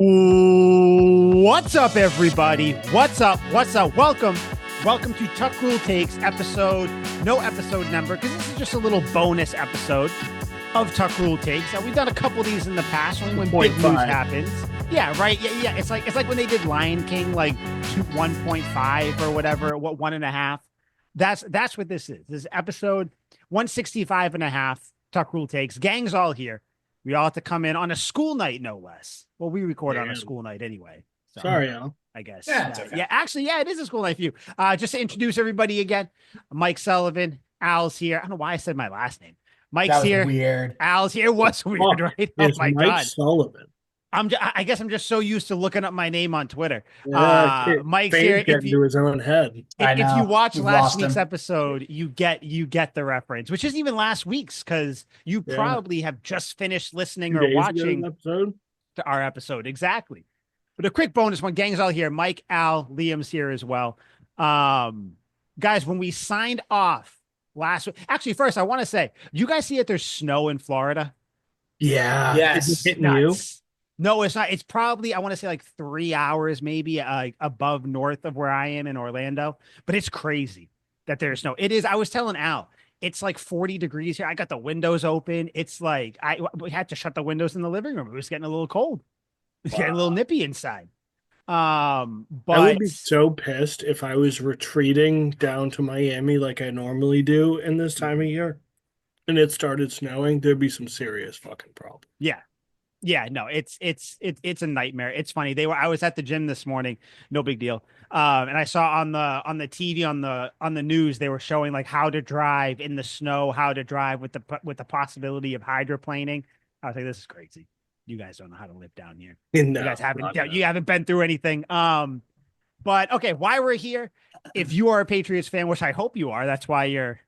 What's up, everybody? What's up? What's up? Welcome to Tuck Rule Takes episode, no episode number, because this is just a little bonus episode of Tuck Rule Takes. We've done a couple of these in the past, only when big news happens. Yeah, right. Yeah. It's like when they did Lion King, like 1.5 or whatever, 1.5. That's what this is. This is episode 165 and a half. Tuck Rule Takes. Gang's all here. We all have to come in on a school night, no less. Well, we record on a school night anyway. So, sorry, Al. I guess. Yeah, it's okay. Yeah, actually, yeah, it is a school night for you. Just to introduce everybody again, Mike Sullivan, Al's here. I don't know why I said my last name. Mike's here. Weird. Al's here. It was weird, right? Oh It's my Mike God. Sullivan. I guess I'm just so used to looking up my name on Twitter. Yeah, Mike's here. Get into his own head. If you watch We've last lost week's him. episode, you get the reference, which isn't even last week's because you probably have just finished listening or watching episode. to our episode. Exactly. But a quick bonus one, gang's all here. Mike, Al, Liam's here as well. Guys, when we signed off last week, actually, first I want to say, you guys see that there's snow in Florida? Yeah. Yes. Is it hitting you? Nuts. No, it's not. It's probably, I want to say like 3 hours, maybe above north of where I am in Orlando. But it's crazy that there's snow. It is. I was telling Al, it's like 40 degrees here. I got the windows open. It's like we had to shut the windows in the living room. It was getting a little cold. It's getting a little nippy inside. But I would be so pissed if I was retreating down to Miami like I normally do in this time of year, and it started snowing. There'd be some serious fucking problem. Yeah, no, it's a nightmare. It's funny. I was at the gym this morning, no big deal. And I saw on the TV on the news they were showing like how to drive in the snow, how to drive with the possibility of hydroplaning. I was like, this is crazy. You guys don't know how to live down here. No, You guys haven't been through anything. But okay, why we're here, if you are a Patriots fan, which I hope you are, that's why you're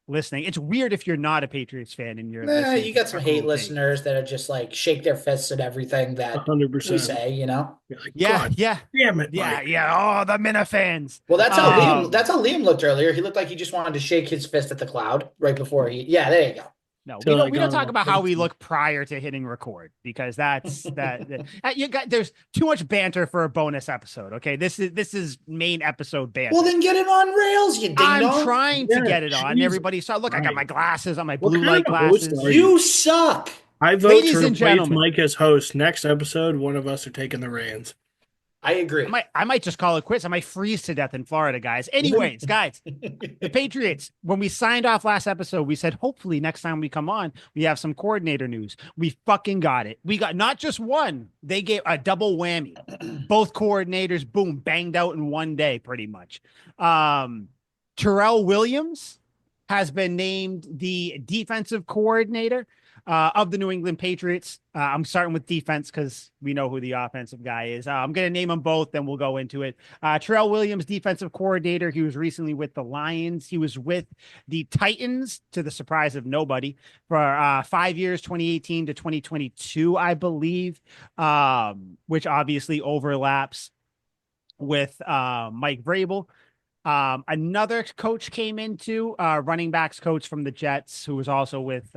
listening. It's weird if you're not a Patriots fan and you're listening You got to some Tuck hate Rule Takes. listeners that are just like shake their fists at everything that 100%. we say, you know? You're like, Yeah, God yeah. damn it, Yeah, Mike. yeah. Oh, the Minifans. Well, that's how Liam looked earlier. He looked like he just wanted to shake his fist at the cloud right before yeah, there you go. No, Till we don't I talk got about how we crazy. look prior to hitting record because there's too much banter for a bonus episode. Okay, this is main episode banter. Well, then get it on rails, you ding I'm dong. trying to Yeah, get it on. Jesus Everybody saw. Look, I got my glasses on, my What blue kind light of a host glasses. are You suck. I vote Ladies to and replace gentlemen. Mike as host. Next episode, one of us are taking the reins. I agree. I might just call it quits. I might freeze to death in Florida, guys. Anyways, guys, the Patriots, when we signed off last episode, we said, hopefully next time we come on, we have some coordinator news. We fucking got it. We got not just one, they gave a double whammy. Both coordinators, boom, banged out in one day, pretty much. Terrell Williams has been named the defensive coordinator of the New England Patriots. I'm starting with defense because we know who the offensive guy is. I'm going to name them both, then we'll go into it. Terrell Williams, defensive coordinator. He was recently with the Lions. He was with the Titans, to the surprise of nobody, for 5 years, 2018 to 2022, I believe, which obviously overlaps with Mike Vrabel. Another coach came into running backs coach from the Jets, who was also with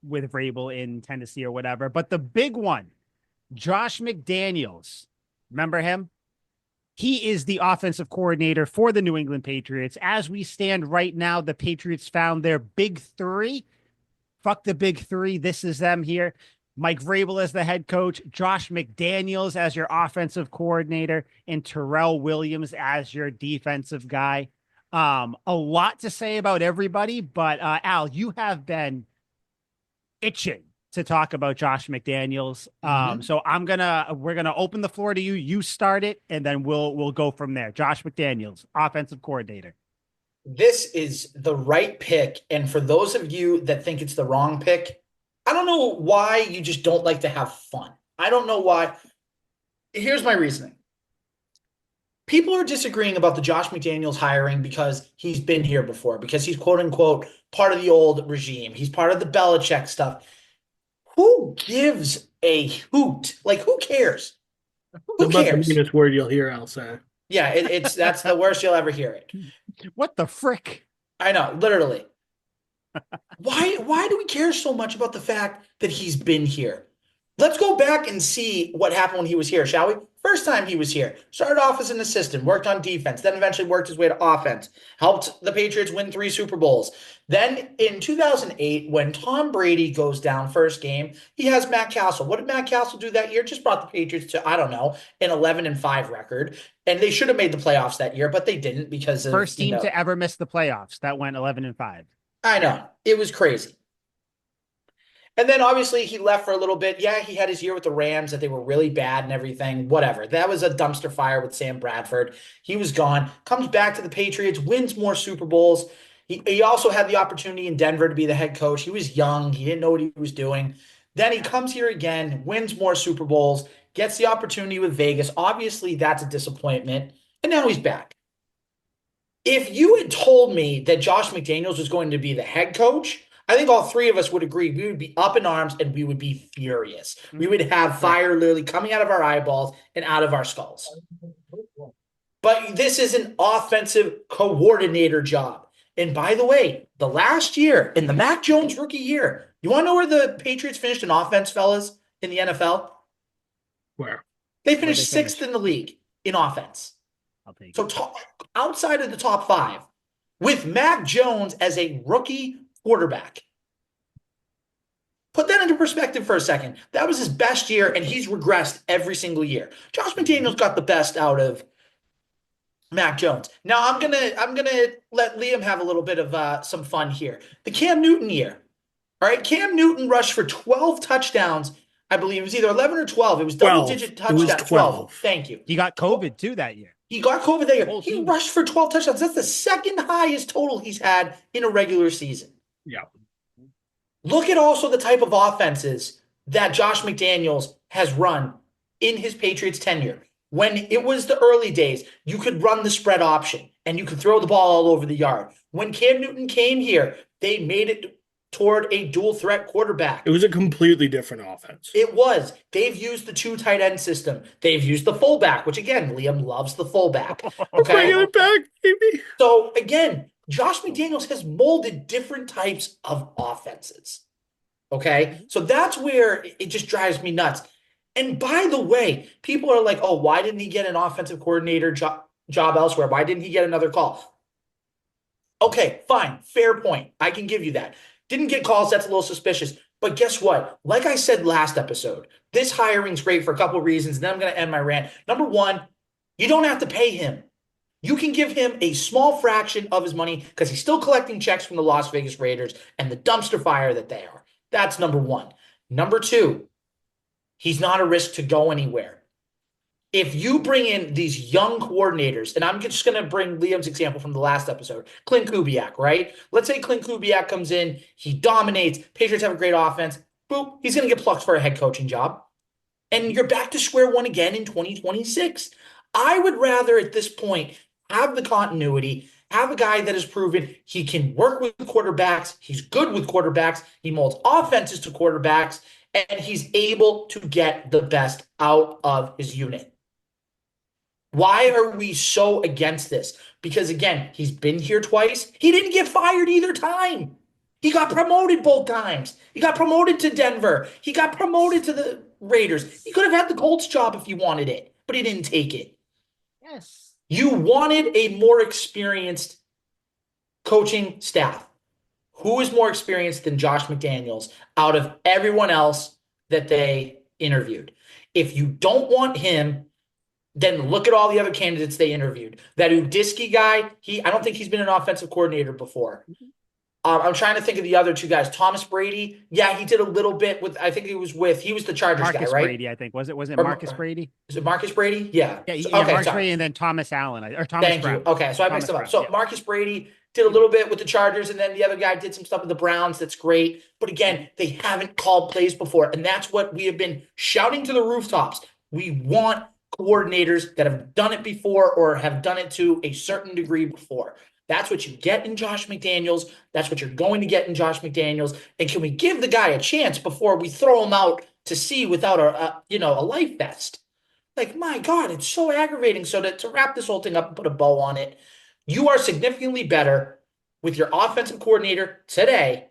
Vrabel in Tennessee or whatever. But the big one, Josh McDaniels, remember him? He is the offensive coordinator for the New England Patriots. As we stand right now, the Patriots found their big three. Fuck the big three. This is them here. Mike Vrabel as the head coach, Josh McDaniels as your offensive coordinator, and Terrell Williams as your defensive guy. A lot to say about everybody, but Al, you have been itching to talk about Josh McDaniels. So we're gonna open the floor to you. You start it, and then we'll go from there. Josh McDaniels, offensive coordinator. This is the right pick. And for those of you that think it's the wrong pick, I don't know why you just don't like to have fun. I don't know why. Here's my reasoning. People are disagreeing about the Josh McDaniels hiring because he's been here before, because he's quote unquote part of the old regime. He's part of the Belichick stuff. Who gives a hoot? Like, who cares? Who That's about cares? the meanest word you'll hear Al say. Yeah, that's the worst you'll ever hear it. What the frick? I know, literally. Why do we care so much about the fact that he's been here? Let's go back and see what happened when he was here, shall we? First time he was here, started off as an assistant, worked on defense, then eventually worked his way to offense, helped the Patriots win 3 Super Bowls. Then in 2008, when Tom Brady goes down first game, he has Matt Castle. What did Matt Castle do that year? Just brought the Patriots to, I don't know, an 11-5 record. And they should have made the playoffs that year, but they didn't because of, First team to ever miss the playoffs. That went 11-5. I know. It was crazy. And then obviously he left for a little bit. Yeah, he had his year with the Rams that they were really bad and everything. Whatever. That was a dumpster fire with Sam Bradford. He was gone. Comes back to the Patriots, wins more Super Bowls. He also had the opportunity in Denver to be the head coach. He was young. He didn't know what he was doing. Then he comes here again, wins more Super Bowls, gets the opportunity with Vegas. Obviously, that's a disappointment. And now he's back. If you had told me that Josh McDaniels was going to be the head coach, I think all three of us would agree we would be up in arms and we would be furious. We would have fire literally coming out of our eyeballs and out of our skulls. But this is an offensive coordinator job. And by the way, the last year, in the Mac Jones rookie year, you want to know where the Patriots finished in offense, fellas, in the NFL? Where? They finished sixth in the league in offense. So outside of the top 5, with Mac Jones as a rookie quarterback. Put that into perspective for a second. That was his best year, and he's regressed every single year. Josh McDaniels got the best out of Mac Jones. Now I'm gonna let Liam have a little bit of some fun here. The Cam Newton year. All right, Cam Newton rushed for 12 touchdowns. I believe it was either 11 or 12. It was double-digit touchdowns. It was 12. Thank you. He got COVID too that year. He got COVID that year. He rushed for 12 touchdowns. That's the second highest total he's had in a regular season. Yeah. Look at also the type of offenses that Josh McDaniels has run in his Patriots tenure. When it was the early days, you could run the spread option and you could throw the ball all over the yard. When Cam Newton came here, they made it toward a dual threat quarterback. It was a completely different offense. It was. They've used the 2 tight end system. They've used the fullback, which again, Liam loves the fullback. Okay. Bring it back, baby. So again, Josh McDaniels has molded different types of offenses. Okay. So that's where it just drives me nuts. And by the way, people are like, oh, why didn't he get an offensive coordinator job elsewhere? Why didn't he get another call? Okay, fine. Fair point. I can give you that. Didn't get calls. That's a little suspicious. But guess what? Like I said last episode, this hiring's great for a couple of reasons. And then I'm going to end my rant. Number one, you don't have to pay him. You can give him a small fraction of his money because he's still collecting checks from the Las Vegas Raiders and the dumpster fire that they are. That's number one. Number two, he's not a risk to go anywhere. If you bring in these young coordinators, and I'm just going to bring Liam's example from the last episode, Clint Kubiak, right? Let's say Clint Kubiak comes in, he dominates, Patriots have a great offense, boop, he's going to get plucked for a head coaching job. And you're back to square one again in 2026. I would rather at this point have the continuity, have a guy that has proven he can work with quarterbacks, he's good with quarterbacks, he molds offenses to quarterbacks, and he's able to get the best out of his unit. Why are we so against this? Because again, he's been here twice. He didn't get fired either time. He got promoted both times. He got promoted to Denver. He got promoted to the Raiders. He could have had the Colts job if he wanted it, but he didn't take it. Yes. You wanted a more experienced coaching staff. Who is more experienced than Josh McDaniels out of everyone else that they interviewed? If you don't want him, then look at all the other candidates they interviewed. That Udisky guy, I don't think he's been an offensive coordinator before. I'm trying to think of the other 2 guys. Thomas Brady, yeah, he did a little bit with. I think he was the Chargers Marcus guy, right? Brady, I think was it Marcus Brady? Is it Marcus Brady? Yeah. Yeah, Okay, Marcus Brady and then Thomas Allen or Thomas Thank Brown. you. Okay, so I mixed them up. So Marcus Brady did a little bit with the Chargers, and then the other guy did some stuff with the Browns. That's great. But again, they haven't called plays before, and that's what we have been shouting to the rooftops. We want coordinators that have done it before or have done it to a certain degree before. That's what you get in Josh McDaniels. That's what you're going to get in Josh McDaniels. And can we give the guy a chance before we throw him out to sea without a life vest? Like, my God, it's so aggravating. So to wrap this whole thing up and put a bow on it, you are significantly better with your offensive coordinator today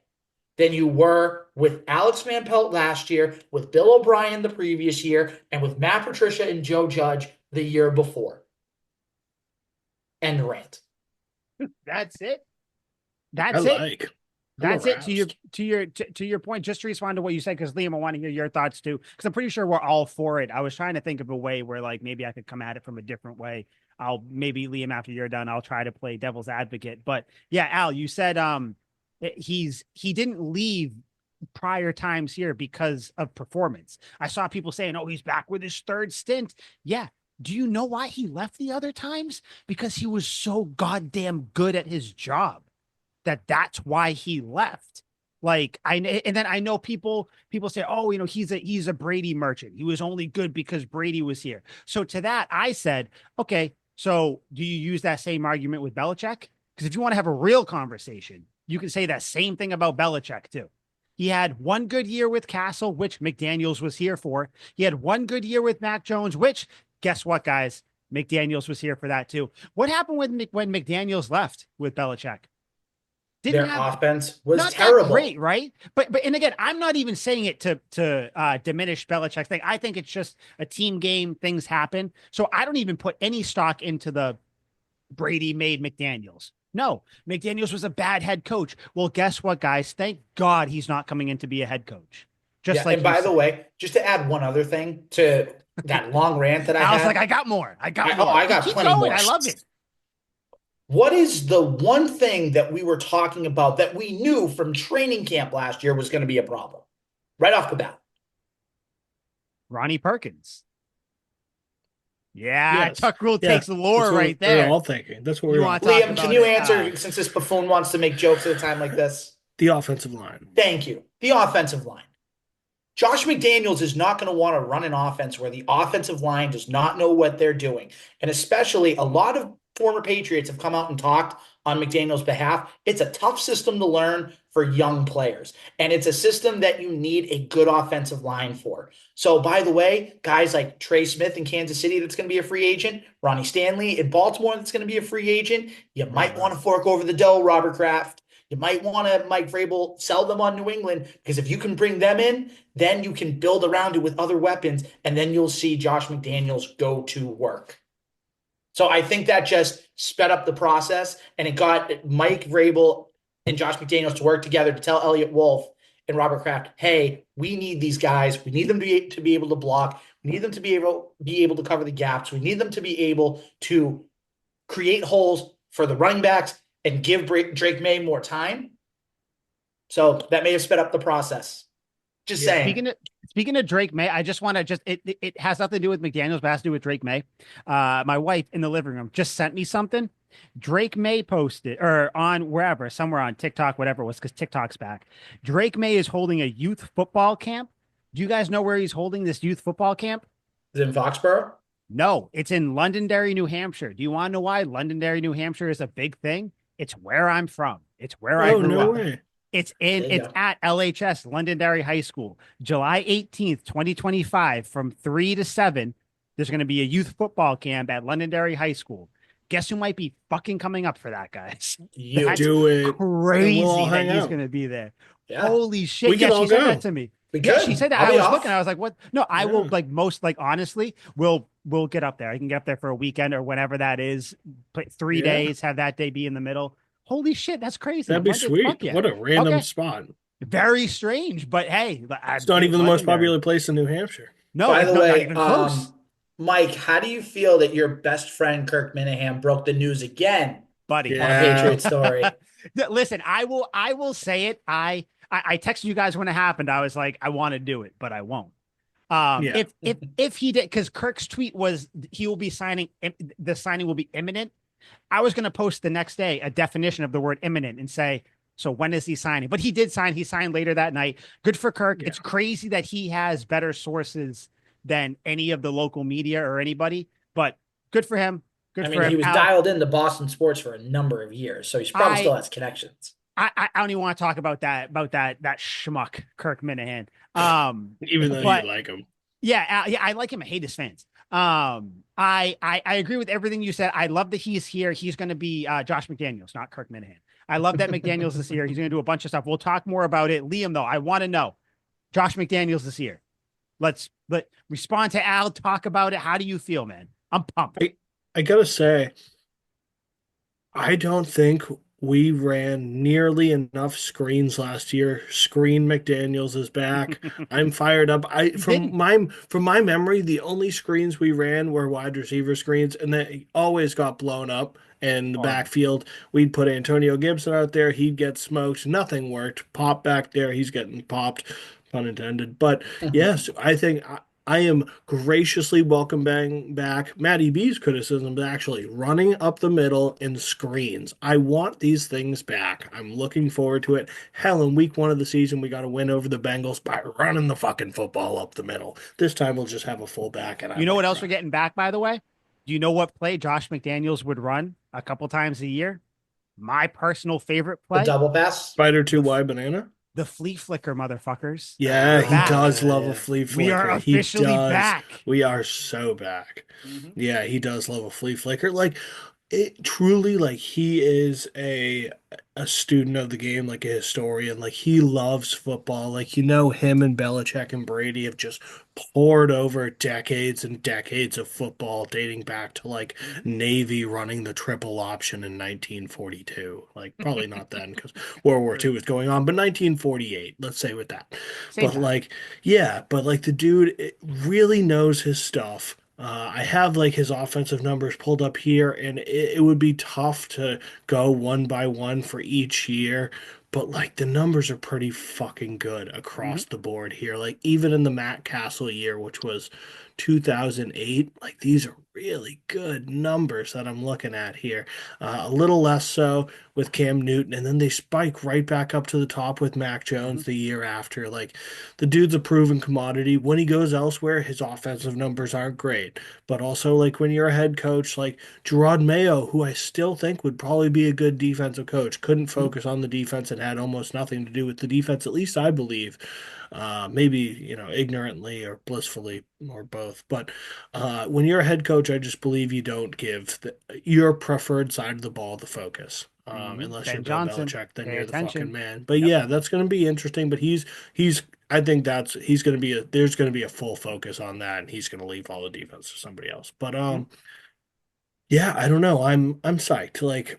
than you were with Alex Van Pelt last year, with Bill O'Brien the previous year, and with Matt Patricia and Joe Judge the year before. End rant. That's it. I That's it. like. That's it. aroused. To your point, just to respond to what you said, because Liam, I want to hear your thoughts too, because I'm pretty sure we're all for it. I was trying to think of a way where like maybe I could come at it from a different way. I'll maybe Liam, after you're done, I'll try to play devil's advocate. But yeah, Al, you said he didn't leave prior times here because of performance. I saw people saying, "Oh, he's back with his third stint." Yeah. Do you know why he left the other times? Because he was so goddamn good at his job. That's why he left. And then I know people say, oh, he's a Brady merchant. He was only good because Brady was here. So to that, I said, okay, so do you use that same argument with Belichick? Because if you want to have a real conversation, you can say that same thing about Belichick too. He had one good year with Castle, which McDaniels was here for. He had one good year with Mac Jones, which guess what, guys? McDaniels was here for that too. What happened when McDaniels left with Belichick? Their offense was terrible. That great, right? But and again, I'm not even saying it to diminish Belichick's thing. I think it's just a team game. Things happen, so I don't even put any stock into the Brady made McDaniels. No, McDaniels was a bad head coach. Well, guess what, guys? Thank God he's not coming in to be a head coach. And by the way, just to add one other thing to that long rant that I was like, I got more. I got plenty going. More. I love it. What is the one thing that we were talking about that we knew from training camp last year was going to be a problem right off the bat? Ronnie Perkins. Yeah, yes. Tuck Rule takes the lore right there. We're all thinking. That's what we want. Liam, can you answer since this buffoon wants to make jokes at a time like this? The offensive line. Thank you. The offensive line. Josh McDaniels is not going to want to run an offense where the offensive line does not know what they're doing. And especially a lot of former Patriots have come out and talked on McDaniels' behalf. It's a tough system to learn for young players. And it's a system that you need a good offensive line for. So, by the way, guys like Trey Smith in Kansas City that's going to be a free agent, Ronnie Stanley in Baltimore that's going to be a free agent, you might want to fork over the dough, Robert Kraft. You might want to, Mike Vrabel, sell them on New England, because if you can bring them in, then you can build around it with other weapons, and then you'll see Josh McDaniels go to work. So I think that just sped up the process, and it got Mike Vrabel and Josh McDaniels to work together to tell Elliott Wolf and Robert Kraft, hey, we need these guys. We need them to be able to block. We need them to be able to cover the gaps. We need them to be able to create holes for the running backs and give Drake May more time. So that may have sped up the process. Just saying. Speaking of Drake May, I just want to it has nothing to do with McDaniels, but it has to do with Drake May. My wife in the living room just sent me something. Drake May posted, or on wherever, somewhere on TikTok, whatever it was, because TikTok's back. Drake May is holding a youth football camp. Do you guys know where he's holding this youth football camp? Is it in Foxborough? No, it's in Londonderry, New Hampshire. Do you want to know why Londonderry, New Hampshire is a big thing? It's where I'm from. It's where I grew up. Way. It's at LHS, Londonderry High School, July 18th, 2025, from 3 to 7. There's going to be a youth football camp at Londonderry High School. Guess who might be fucking coming up for that, guys? You That's do it. Crazy that he's going to be there. Yeah. Holy shit. Yeah, she said that to me. Yeah, she said that. I was looking. I was like, what? No, I will honestly, we'll get up there. I can get up there for a weekend or whenever that is. Play 3 days, have that day be in the middle. Holy shit, that's crazy. That'd be sweet. What a random spot. Very strange, but hey. It's not even the most popular place in New Hampshire. No, by the way, not even close. Mike, how do you feel that your best friend Kirk Minahan broke the news again, buddy, on a Patriot story? Listen, I will say it. I texted you guys when it happened. I was like, I want to do it, but I won't. If he did, because Kirk's tweet was he will be signing. The signing will be imminent. I was going to post the next day a definition of the word imminent and say, so when is he signing? But he did sign. He signed later that night. Good for Kirk. Yeah. It's crazy that he has better sources than any of the local media or anybody, but good for him. Good for him. He was dialed into Boston sports for a number of years, so he's probably still has connections. I don't even want to talk about that schmuck Kirk Minahan. Even though you like him. Yeah, I like him. I hate his fans. I agree with everything you said. I love that he's here. He's going to be Josh McDaniels, not Kirk Minahan. I love that McDaniels is here. He's going to do a bunch of stuff. We'll talk more about it. Liam, though, I want to know Josh McDaniels is here. Let respond to Al. Talk about it. How do you feel, man? I'm pumped. I gotta say, I don't think we ran nearly enough screens last year. Screen McDaniels is back. I'm fired up. I He didn't. from my memory, the only screens we ran were wide receiver screens, and they always got blown up. In the Horrible. backfield, we'd put Antonio Gibson out there. He'd get smoked. Nothing worked. Pop back there. He's getting popped, pun intended. But yes, I think I am graciously welcoming back Matty B's criticism, but actually running up the middle in screens. I want these things back. I'm looking forward to it. Hell, in week 1 of the season, we got to win over the Bengals by running the fucking football up the middle. This time we'll just have a full back, and I You know might what else cry. we're getting back, by the way? Do you know what play Josh McDaniels would run a couple times a year? My personal favorite The play, double pass. Spider the 2Y banana? the flea flicker, motherfuckers. Yeah, We're he back. does love a Yeah. flea We are flicker. He officially does. back. We are so back. Mhm. Yeah, he does love a flea flicker. Like it truly, like he is a student of the game, like a historian. Like he loves football. Like him and Belichick and Brady have just poured over decades and decades of football dating back to like Mhm. Navy running the triple option in 1942. Like probably not then because World War II was going on, but 1948, let's say with that. Same But time. like, yeah, but like the dude really knows his stuff. I have like his offensive numbers pulled up here, and it would be tough to go one by one for each year, but like the numbers are pretty fucking good Mhm. across the board here. Like even in the Matt Castle year, which was 2008, like these are really good numbers that I'm looking at here. A little less so with Cam Newton, and then they spike right back up to the top with Mac Mhm. Jones the year after. Like the dude's a proven commodity. When he goes elsewhere, his offensive numbers aren't great. But also, like when you're a head coach, like Gerard Mayo, who I still think would probably be a good defensive coach, couldn't Mhm. focus on the defense and had almost nothing to do with the defense, at least I believe. Maybe, ignorantly or blissfully or both. But when you're a head coach, I just believe you don't give your preferred side of the ball the focus. Mhm. Unless you're Ben Bill Johnson, Belichick, then pay you're the fucking attention. man. But Yep. yeah, that's going to be interesting. But he's I think he's going to be there's going to be a full focus on that, and he's going to leave all the defense to somebody else. But Mhm. yeah, I don't know. I'm psyched. Like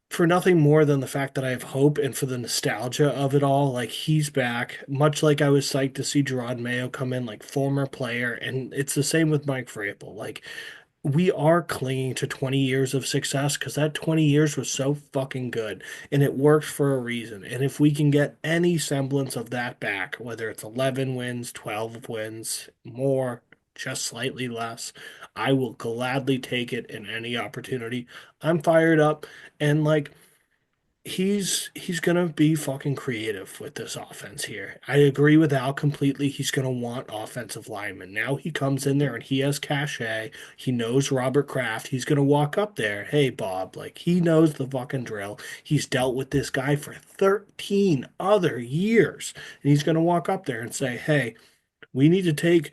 for nothing more than the fact that I have hope and for the nostalgia of it all. Like he's back, much like I was psyched to see Gerard Mayo come in, like former player, and it's the same with Mike Vrabel. Like we are clinging to 20 years of success because that 20 years was so fucking good and it worked for a reason. And if we can get any semblance of that back, whether it's 11 wins, 12 wins, more, just slightly less, I will gladly take it in any opportunity. I'm fired up and like he's gonna be fucking creative with this offense here. I agree with Al completely. He's gonna want offensive linemen. Now he comes in there and he has cachet. He knows Robert Kraft. He's gonna walk up there. Hey Bob, like he knows the fucking drill. He's dealt with this guy for 13 other years. And he's gonna walk up there and say, hey, we need to take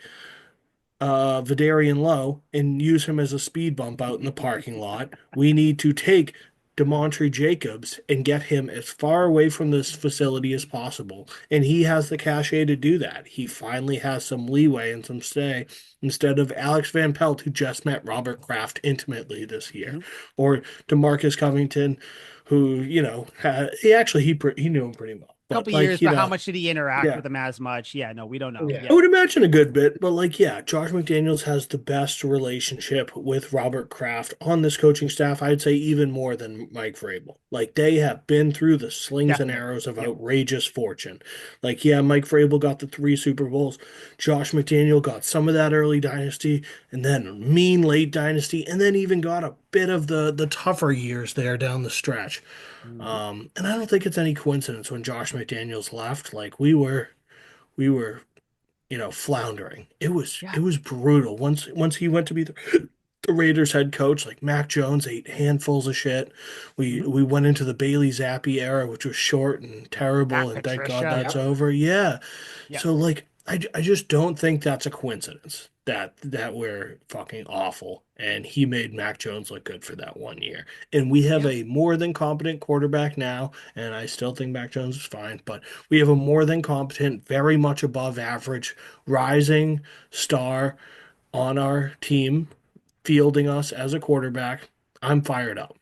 Vidarian Lowe and use him as a speed bump out in the parking lot. We need to take Demontre Jacobs and get him as far away from this facility as possible. And he has the cachet to do that. He finally has some leeway and some stay instead of Alex Van Pelt, who just met Robert Kraft intimately this year, Mhm. or DeMarcus Covington, who, he knew him pretty well. But Couple years, like, but how much did he interact yeah. with them as much? Yeah, no, we don't know. Yeah. I Yeah. would imagine a good bit, but like, yeah, Josh McDaniels has the best relationship with Robert Kraft on this coaching staff. I'd say even more than Mike Vrabel. Like, they have been through the slings and Definitely. arrows of Yep. outrageous fortune. Like, yeah, Mike Vrabel got the 3 Super Bowls. Josh McDaniel got some of that early dynasty, and then mean late dynasty, and then even got a bit of the tougher years there down the stretch. Mhm. And I don't think it's any coincidence when Josh McDaniels left. Like, we were floundering. It Yeah. was brutal. Once he went to be the Raiders head coach, like Mac Jones ate handfuls of shit. We Mhm. we went into the Bailey Zappi era, which was short and terrible, Matt and thank God Patricia. that's Yep. over. Yeah. Yeah. So like I just don't think that's a coincidence. that we're fucking awful. And he made Mac Jones look good for that 1 year. And we have Yeah. a more than competent quarterback now, and I still think Mac Jones is fine, but we have a more than competent, very much above average, rising star on our team fielding us as a quarterback. I'm fired up.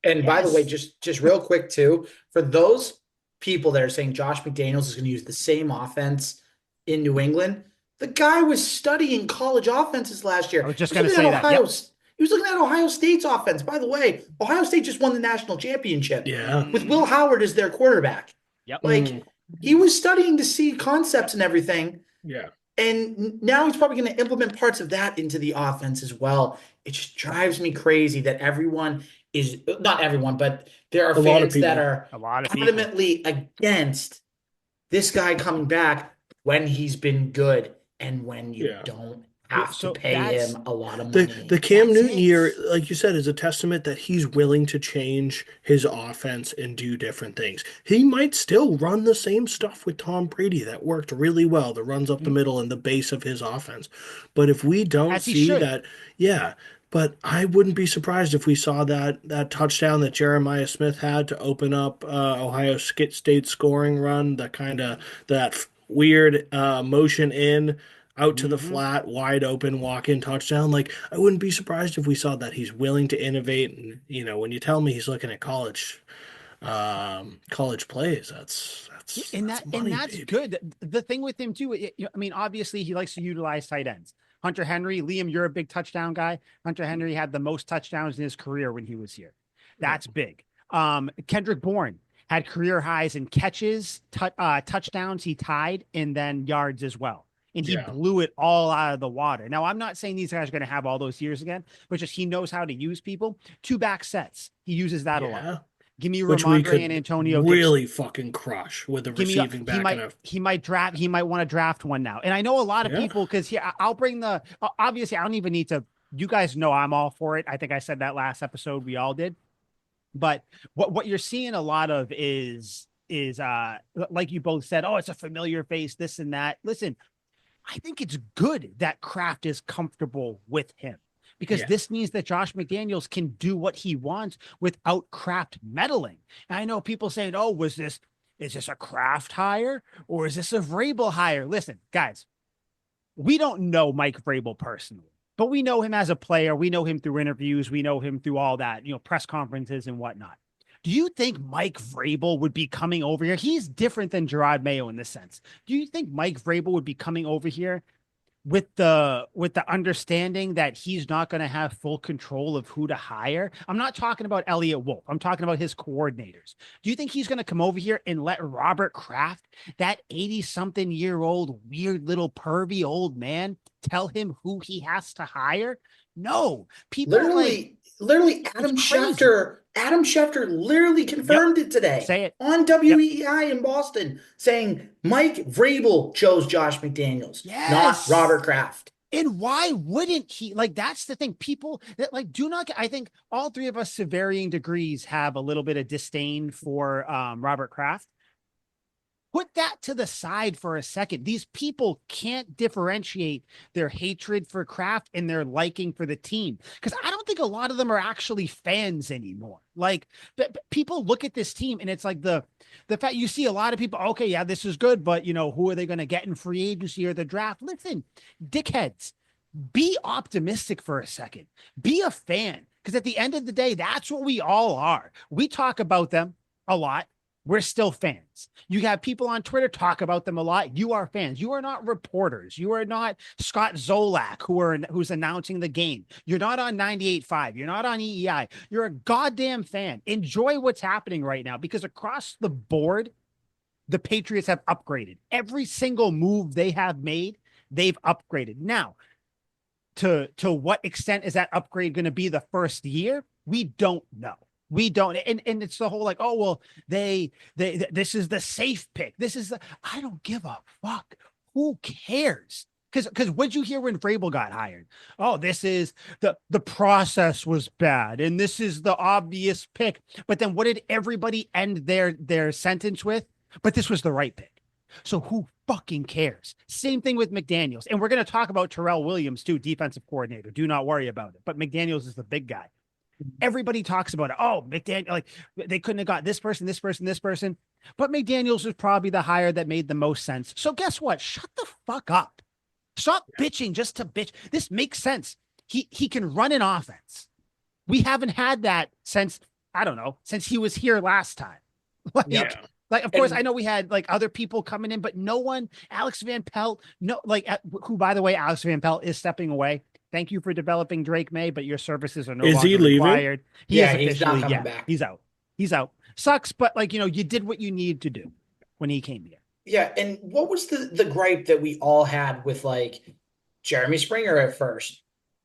And by the way, Yes. just real quick too, for those people that are saying Josh McDaniels is going to use the same offense in New England, the guy was studying college offenses last year. I was just He was going to looking say at that. Yep. He was looking at Ohio State's offense. By the way, Ohio State just won the national championship Yeah. with Will Howard as their quarterback. Yep. Like he was studying to see concepts and everything. Yeah. And now he's probably going to implement parts of that into the offense as well. It just drives me crazy that everyone is not everyone, but there are A lot of fans that people. are A lot of people. adamantly against this guy coming back when he's been good and when you Yeah. don't have So to pay that's him a lot of money. The Cam That's Newton it. year, like you said, is a testament that he's willing to change his offense and do different things. He might still run the same stuff with Tom Brady that worked really well, the runs up the middle and the base of his offense. But if we don't As he see should. that, yeah, but I wouldn't be surprised if we saw that touchdown that Jeremiah Smith had to open up Ohio State scoring run, that weird motion in out to the Mhm. flat, wide open walk-in touchdown. Like I wouldn't be surprised if we saw that he's willing to innovate. And when you tell me he's looking at college plays, And that's and money, that's baby. good. The thing with him too, I mean, obviously he likes to utilize tight ends. Hunter Henry, Liam, you're a big touchdown guy. Hunter Henry had the most touchdowns in his career when he was here. Yeah. That's big. Kendrick Bourne had career highs in catches, touchdowns he tied, and then yards as well. And he Yeah. blew it all out of the water. Now, I'm not saying these guys are going to have all those years again, but just he knows how to use people. Two back sets. He uses that a lot. Yeah. Give me Which we Ramondre and could Antonio Gibson. really fucking crush with a Give me a, receiving back and a he might draft, he might want to draft one now. And I know a lot of yeah. people because here I'll bring the obviously I don't even need to, you guys know I'm all for it. I think I said that last episode, we all did. But what you're seeing a lot of is like you both said, oh, it's a familiar face, this and that. Listen, I think it's good that Kraft is comfortable with him because Yeah. this means that Josh McDaniels can do what he wants without Kraft meddling. And I know people saying, oh, is this a Kraft hire or is this a Vrabel hire? Listen, guys, we don't know Mike Vrabel personally, but we know him as a player. We know him through interviews. We know him through all that, press conferences and whatnot. Do you think Mike Vrabel would be coming over here? He's different than Gerard Mayo in this sense. Do you think Mike Vrabel would be coming over here with the understanding that he's not going to have full control of who to hire? I'm not talking about Elliot Wolf. I'm talking about his coordinators. Do you think he's going to come over here and let Robert Kraft, that 80-something-year-old weird little pervy old man, tell him who he has to hire? No. People Literally, it's crazy. Adam Schefter literally confirmed it today Say it. on WEI in Boston, saying Mike Vrabel chose Josh McDaniels, not Yes. Robert Kraft. And why wouldn't he? Like, that's the thing. People that do not, I think all three of us to varying degrees have a little bit of disdain for Robert Kraft. Put that to the side for a second. These people can't differentiate their hatred for Kraft and their liking for the team because I don't think a lot of them are actually fans anymore. Like, people look at this team and it's like the fact you see a lot of people. Okay, yeah, this is good, but who are they going to get in free agency or the draft? Listen, dickheads, be optimistic for a second. Be a fan because at the end of the day, that's what we all are. We talk about them a lot. We're still fans. You have people on Twitter talk about them a lot. You are fans. You are not reporters. You are not Scott Zolak who's announcing the game. You're not on 98.5. You're not on EEI. You're a goddamn fan. Enjoy what's happening right now because across the board, the Patriots have upgraded. Every single move they have made, they've upgraded. Now, to what extent is that upgrade going to be the first year? We don't know. We don't, and it's the whole like, oh well, this is the safe pick. I don't give a fuck. Who cares? Because what'd you hear when Vrabel got hired? Oh, this is the process was bad, and this is the obvious pick. But then what did everybody end their sentence with? But this was the right pick. So who fucking cares? Same thing with McDaniels. And we're going to talk about Terrell Williams too, defensive coordinator. Do not worry about it. But McDaniels is the big guy. Everybody talks about it. Oh, McDaniel, like they couldn't have got this person, this person, this person. But McDaniels was probably the hire that made the most sense. So guess what? Shut the fuck up. Stop bitching just to bitch. This makes sense. He can run an offense. We haven't had that since, I don't know, since he was here last time. Like, of course, I know we had like other people coming in, but no one, Alex Van Pelt, no, like, who, by the way, Alex Van Pelt is stepping away. Thank you for developing Drake May, but your services are no longer he leaving? required. He is he's not officially, coming back. He's out. He's out. Sucks, but like, you know, you did what you needed to do when he came here. Yeah, and what was the gripe that we all had with like Jeremy Springer at first,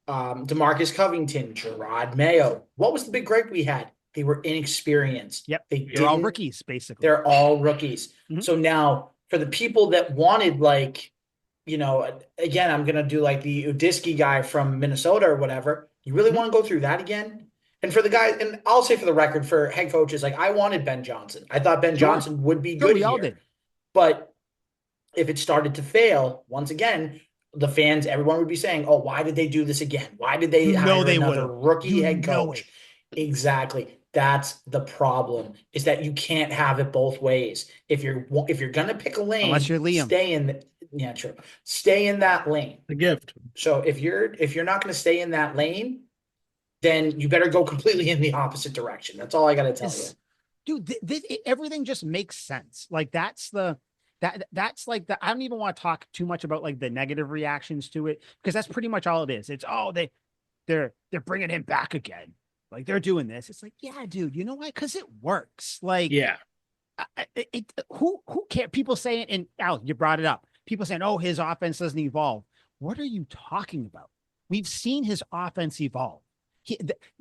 DeMarcus Covington, Gerard Mayo? What was the big gripe we had? They were inexperienced. Yep, They're all rookies, basically. They're all rookies. Mm-hmm. So now, for the people that wanted, like, you know, again, I'm gonna do like the Udisky guy from Minnesota or whatever. You really want to go through that again? And for the guys, and I'll say for the record, for head coaches, like I wanted Ben Johnson. I thought Ben Johnson would be good we all here. did. But if it started to fail, once again, the fans, everyone would be saying, "Oh, why did they do this again? Why did they hire another rookie head coach?" Exactly. That's the problem, is that you can't have it both ways. If you're gonna pick a lane, unless you're Liam, stay in that lane. The gift. So if you're not gonna stay in that lane, then you better go completely in the opposite direction. That's all I gotta tell you. Dude, everything just makes sense. Like that's like I don't even want to talk too much about like the negative reactions to it, because that's pretty much all it is. It's they're bringing him back again. Like they're doing this. It's like, yeah, dude, you know why? Because it works. Like, yeah, who cares? People saying, and Al, you brought it up. People saying, oh, his offense doesn't evolve. What are you talking about? We've seen his offense evolve.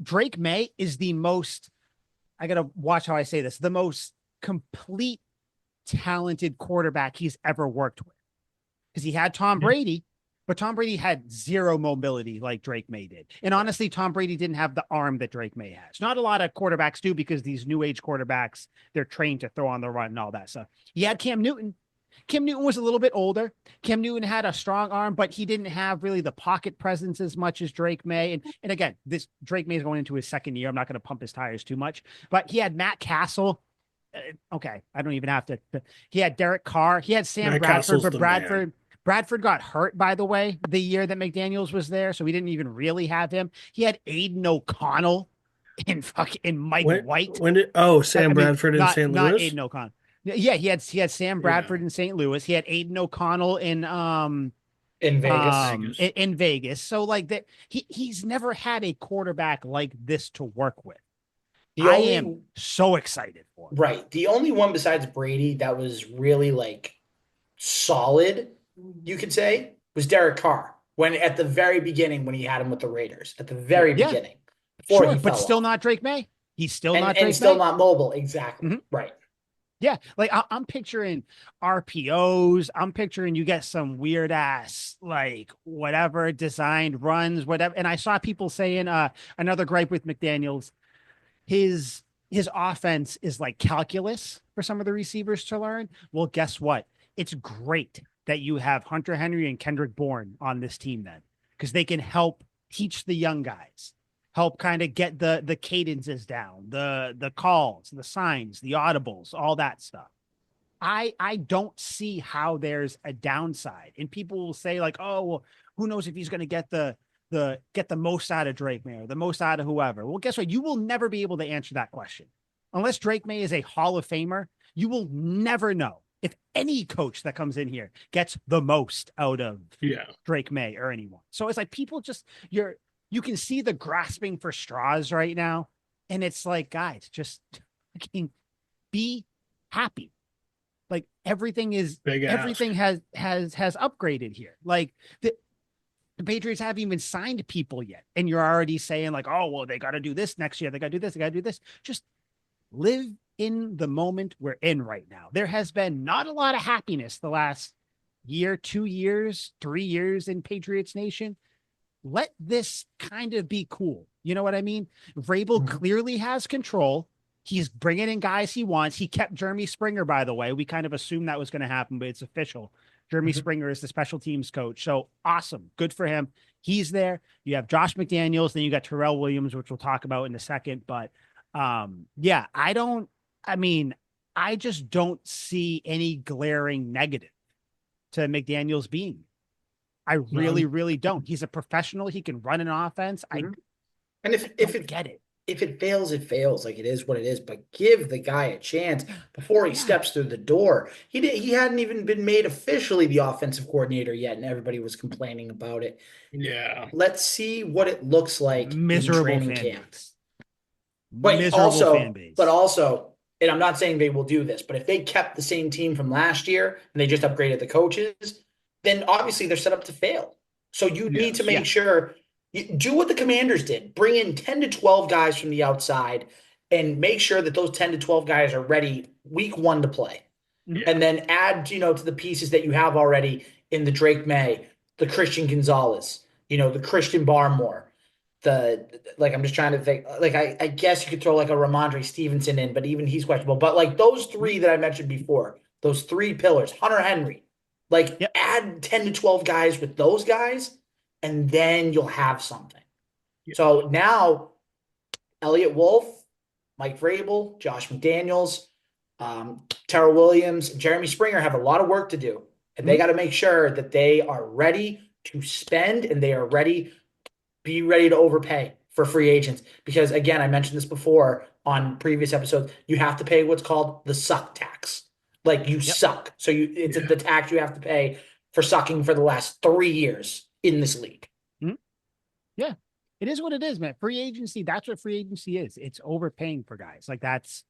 Drake May is the most, I got to watch how I say this, the most complete, talented quarterback he's ever worked with. Because he had Tom Brady, but Tom Brady had zero mobility like Drake May did. And honestly, Tom Brady didn't have the arm that Drake May has. Not a lot of quarterbacks do, because these new age quarterbacks, they're trained to throw on the run and all that stuff. He had Cam Newton. Cam Newton was a little bit older. Cam Newton had a strong arm, but he didn't have really the pocket presence as much as Drake May. And again, this Drake May is going into his second year. I'm not going to pump his tires too much, but he had Matt Castle. Okay, I don't even have to. He had Derek Carr. He had Sam Bradford, but Bradford got hurt, by the way, the year that McDaniels was there, so we didn't even really have him. He had Aiden O'Connell in Mike White. Sam Bradford in St. Louis? Not Aiden O'Connell. Yeah, he had Sam Bradford in St. Louis. He had Aiden O'Connell in Vegas. In Vegas. So like that, he's never had a quarterback like this to work with. I am so excited for him. Right. The only one besides Brady that was really like solid, you could say, was Derek Carr. When at the very beginning, when he had him with the Raiders, at the very beginning, before but still off. Not Drake May. He's still not Drake May. Still not mobile. Exactly. Mm-hmm. Right. Yeah, like I'm picturing RPOs. I'm picturing you get some weird ass, like whatever designed runs, whatever. And I saw people saying another gripe with McDaniels, his offense is like calculus for some of the receivers to learn. Well, guess what? It's great that you have Hunter Henry and Kendrick Bourne on this team then, because they can help teach the young guys. Help kind of get the cadences down, the calls, the signs, the audibles, all that stuff. I don't see how there's a downside. And people will say like, oh, well, who knows if he's going to get the most out of Drake May or the most out of whoever. Well, guess what? You will never be able to answer that question. Unless Drake May is a Hall of Famer, you will never know if any coach that comes in here gets the most out of Drake May or anyone. So it's like people just you can see the grasping for straws right now. And it's like, guys, just be happy. Like everything has upgraded here. Like the Patriots haven't even signed people yet. And you're already saying like, oh, well, they got to do this next year. They got to do this. They got to do this. Just live in the moment we're in right now. There has been not a lot of happiness the last year, 2 years, 3 years in Patriots Nation. Let this kind of be cool. You know what I mean? Vrabel clearly has control. He's bringing in guys he wants. He kept Jeremy Springer, by the way. We kind of assumed that was going to happen, but it's official. Jeremy Mhm. Springer is the special teams coach. So awesome. Good for him. He's there. You have Josh McDaniels, then you got Terrell Williams, which we'll talk about in a second. But yeah, I mean, I just don't see any glaring negative to McDaniels being. I really, None. really don't. He's a professional. He can run an offense. Mhm. And I if don't it get it. if it fails, it fails. Like, it is what it is. But give the guy a chance before he Yeah. steps through the door. He hadn't even been made officially the offensive coordinator yet, and everybody was complaining about it. Yeah. Let's see what it looks like in Miserable training fan camp. base. But Miserable fan also, but base. also, and I'm not saying they will do this, but if they kept the same team from last year and they just upgraded the coaches, then obviously they're set up to fail. So you need to Yes. make Yeah. sure you do what the Commanders did. Bring in 10 to 12 guys from the outside and make sure that those 10 to 12 guys are ready week 1 to play. Mhm. And then add, to the pieces that you have already in the Drake May, the Christian Gonzalez, the Christian Barmore, I'm just trying to think. Like, I guess you could throw like a Ramondre Stevenson in, but even he's questionable. But like those three that I mentioned before, those three pillars, Hunter Henry, like Yep. add 10 to 12 guys with those guys, and then you'll have something. Yeah. So now Elliott Wolf, Mike Vrabel, Josh McDaniels, Terrell Williams, Jeremy Springer have a lot of work to do. And they Mhm. got to make sure that they are ready to spend and they are be ready to overpay for free agents. Because again, I mentioned this before on previous episodes, you have to pay what's called the suck tax. Like, you Yep. suck. So it's Yeah. the tax you have to pay for sucking for the last 3 years in this league. Mhm. Yeah. It is what it is, man. Free agency, that's what free agency is. It's overpaying for guys. Like, that's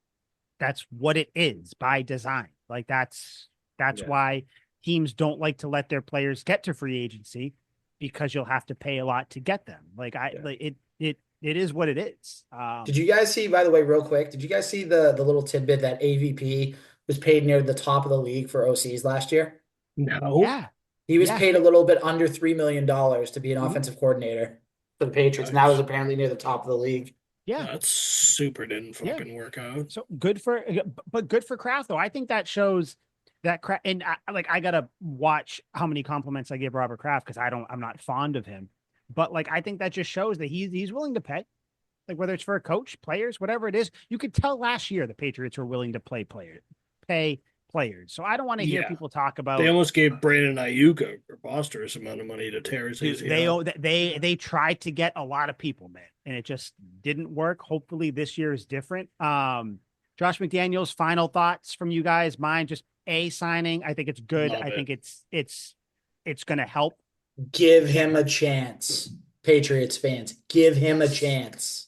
what it is by design. Like, that's Yeah. why teams don't like to let their players get to free agency, because you'll have to pay a lot to get them. Like, Yeah. like it is what it is. Did you guys see, by the way, real quick, did you guys see the little tidbit that AVP was paid near the top of the league for OCs last year? No. Yeah. He was Yeah. paid a little bit under $3 million to be an Mhm. offensive coordinator for the Patriots, and that was Nice. apparently near the top of the league. Yeah. That's super didn't Yeah. fucking work out. So good but good for Kraft though. I think that shows that Kraft, and I gotta watch how many compliments I give Robert Kraft, because I'm not fond of him, but like I think that just shows that he's willing to pay, like whether it's for a coach, players, whatever it is. You could tell last year the Patriots were willing to pay players. So I don't want to hear Yeah. people talk They about, almost gave Brandon Ayuk a preposterous amount of money to tear his dude, ACL. they tried to get a lot of people, man, and it just didn't work. Hopefully this year is different. Josh McDaniels, final thoughts from you guys. Mine, just a signing. I think it's good. Love I it. think it's going to help. Give him a chance, Patriots fans. Give him a chance.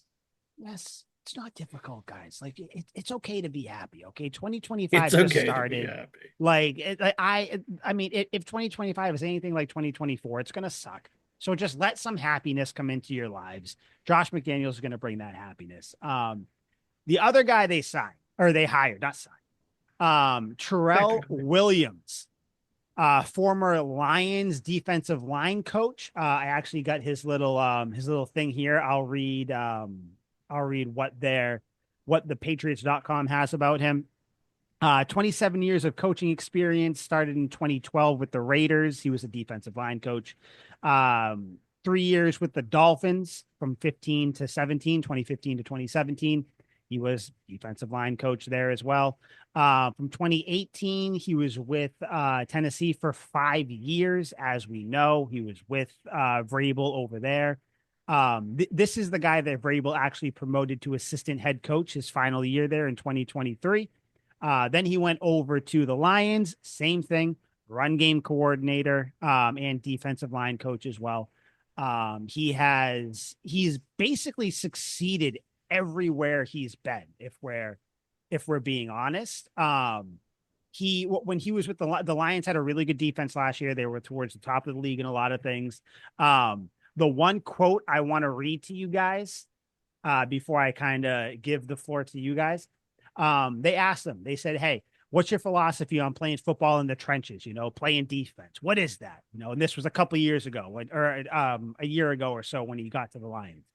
Yes, it's not difficult, guys. Like it's okay to be happy. Okay, 2025 It's just okay to be started. happy. Like, I mean, if 2025 is anything like 2024, it's gonna suck. So just let some happiness come into your lives. Josh McDaniels is gonna bring that happiness. The other guy they hired, not signed. Terrell Technically. Williams, former Lions defensive line coach. I actually got his little thing here. I'll read what the Patriots.com has about him. 27 years of coaching experience, started in 2012 with the Raiders. He was a defensive line coach. 3 years with the Dolphins from 15 to 17, 2015 to 2017. He was defensive line coach there as well. From 2018, he was with Tennessee for 5 years. As we know, he was with Vrabel over there. This is the guy that Vrabel actually promoted to assistant head coach his final year there in 2023. Then he went over to the Lions, same thing, run game coordinator, and defensive line coach as well. He's basically succeeded everywhere he's been, if we're being honest. When he was with the Lions, had a really good defense last year. They were towards the top of the league in a lot of things. The one quote I want to read to you guys, before I kind of give the floor to you guys. They asked him, they said, "Hey, what's your philosophy on playing football in the trenches, playing defense? What is that?" And this was a couple of years ago, or a year ago or so, when he got to the Lions.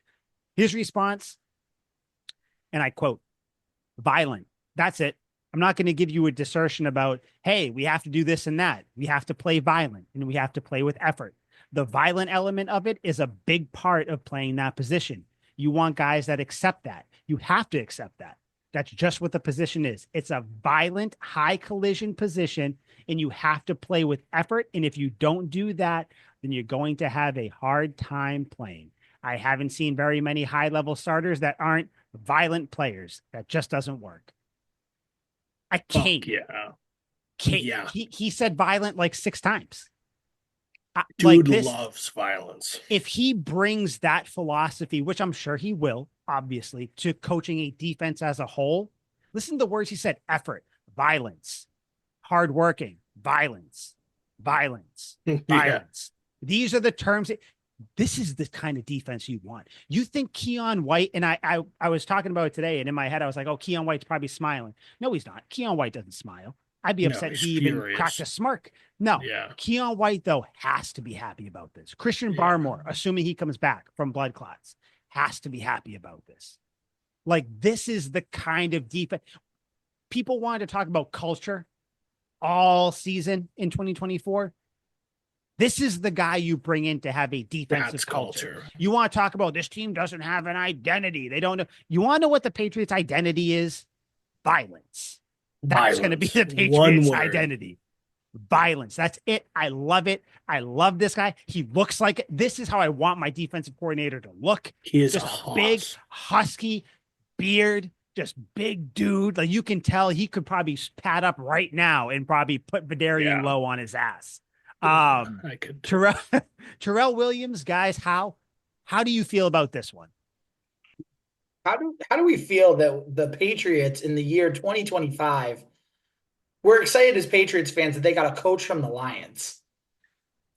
His response, and I quote, Violent. That's it. I'm not going to give you a dissertation about, hey, we have to do this and that. We have to play violent and we have to play with effort. The violent element of it is a big part of playing that position. You want guys that accept that. You have to accept that. That's just what the position is. It's a violent, high collision position, and you have to play with effort. And if you don't do that, then you're going to have a hard time playing. I haven't seen very many high level starters that aren't violent players. That just doesn't work. I can't. Yeah. Kate, Yeah. he said violent like 6 times. Like Dude this, loves violence. if he brings that philosophy, which I'm sure he will, obviously, to coaching a defense as a whole, listen to the words he said: effort, violence, hardworking, violence, violence, Yeah. violence. These are the terms. This is the kind of defense you want. You think Keon White, and I was talking about it today, and in my head, I was like, oh, Keon White's probably smiling. No, he's not. Keon White doesn't smile. I'd be No, upset he's he even furious. cracked a smirk. No, Yeah. Keon White, though, has to be happy about this. Christian Yeah. Barmore, assuming he comes back from blood clots, has to be happy about this. Like, this is the kind of defense. People wanted to talk about culture all season in 2024. This is the guy you bring in to have a defensive That's culture. culture. You want to talk about this team doesn't have an identity. They don't know. You want to know what the Patriots' identity is? Violence. That's going to be the Violence. One Patriots' word. identity. Violence. That's it. I love it. I love this guy. He looks like it. This is how I want my defensive coordinator to look. He is Just a a big, hoss. husky beard, just big dude. Like, you can tell he could probably pad up right now and probably put Vidarian Yeah. Low on his ass. I could. Terrell Williams, guys, how do you feel about this one? How do we feel that the Patriots in the year 2025, we're excited as Patriots fans that they got a coach from the Lions?